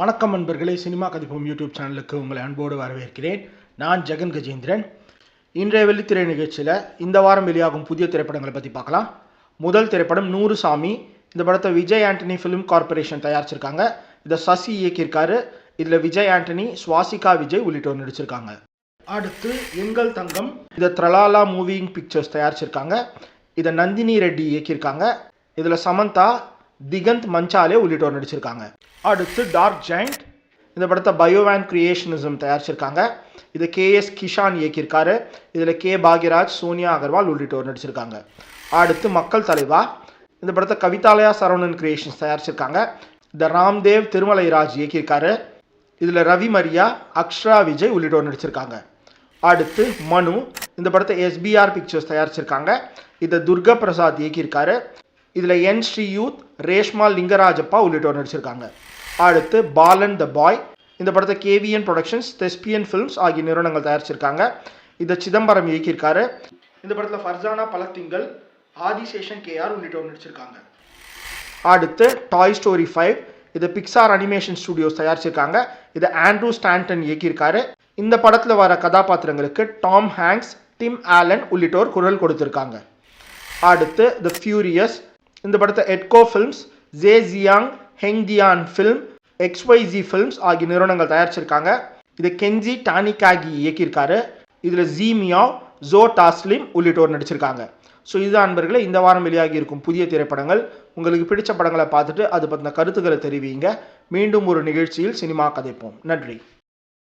வணக்கம் நண்பர்களே, cinema கதிப்போம் YouTube சேனலுக்கு உங்களை அன்போடு வரவேற்கிறேன். நான் ஜெகன் கஜேந்திரன். இன்றைய வெள்ளித்திரை நிகழ்ச்சியில் இந்த வாரம் வெளியாகும் புதிய திரைப்படங்களை பற்றி பார்க்கலாம். முதல் திரைப்படம் 100 சாமி. இந்த படத்தை விஜய் ஆண்டனி ஃபிலிம் கார்பரேஷன் தயாரிச்சிருக்காங்க. இதை சசி இயக்கியிருக்காரு. இதில் விஜய் ஆண்டனி, சுவாசிகா விஜய் உள்ளிட்டோர் நடிச்சிருக்காங்க. அடுத்து எங்கள் தங்கம். இதை த்ரலாலா மூவிங் பிக்சர்ஸ் தயாரிச்சிருக்காங்க. இதை நந்தினி ரெட்டி இயக்கியிருக்காங்க. இதில் சமந்தா, திகந்த் மஞ்சாலே உள்ளிட்டோர் நடிச்சிருக்காங்க. அடுத்து டார்க் ஜெயண்ட். இந்த படத்தை பயோவேன் கிரியேஷனிசம் தயாரிச்சிருக்காங்க. இதை கேஎஸ் கிஷான் இயக்கியிருக்காரு. இதில் கே பாக்யராஜ், சோனியா அகர்வால் உள்ளிட்டோர் நடிச்சிருக்காங்க. அடுத்து மக்கள் தலைவா. இந்த படத்தை கவிதாலயா சரவணன் கிரியேஷன்ஸ் தயாரிச்சிருக்காங்க. இந்த ராம்தேவ் திருமலைராஜ் இயக்கியிருக்காரு. இதில் ரவி மரியா, அக்ஷரா விஜய் உள்ளிட்டோர் நடிச்சிருக்காங்க. அடுத்து மனு. இந்த படத்தை எஸ்பிஆர் பிக்சர்ஸ் தயாரிச்சிருக்காங்க. இதை துர்கா பிரசாத் இயக்கியிருக்காரு. இதில் என் ஸ்ரீயூத், ரேஷ்மா லிங்கராஜப்பா உள்ளிட்டோர் நடிச்சிருக்காங்க. அடுத்து பாலன் த பாய். இந்த படத்தை கேவிஎன் ப்ரொடக்ஷன்ஸ், தெஸ்பியன் ஃபிலிம்ஸ் ஆகிய நிறுவனங்கள் தயாரிச்சிருக்காங்க. இதை சிதம்பரம் இயக்கியிருக்காரு. இந்த படத்தில் ஃபர்சானா பலத்திங்கள், ஆதிசேஷன் கேஆர் உள்ளிட்டோர் நடிச்சிருக்காங்க. அடுத்து டாய் ஸ்டோரி 5. இதை பிக்சார் அனிமேஷன் ஸ்டுடியோஸ் தயாரிச்சிருக்காங்க. இதை ஆண்ட்ரூ ஸ்டான்டன் இயக்கியிருக்காரு. இந்த படத்தில் வர கதாபாத்திரங்களுக்கு டாம் ஹேங்க்ஸ், டிம் ஆலன் உள்ளிட்டோர் குரல் கொடுத்திருக்காங்க. அடுத்து த ஃபியூரியஸ். இந்த படத்தை Edko films, J Jiang, Hengdian film, XYZ films ஆகிய நிறுவனங்கள் தயாரிச்சிருக்காங்க. இதை கெஞ்சி டானிகாகி இயக்கியிருக்காரு. இதில் ஜி மியாவ், ஜோ டாஸ்லிம் உள்ளிட்டோர் நடிச்சிருக்காங்க. ஸோ இதுதான் நண்பர்களே இந்த வாரம் வெளியாகி இருக்கும் புதிய திரைப்படங்கள். உங்களுக்கு பிடிச்ச படங்களை பார்த்துட்டு அது பற்றின கருத்துக்களை தெரிவிங்க. மீண்டும் ஒரு நிகழ்ச்சியில் சினிமா கதைப்போம். நன்றி.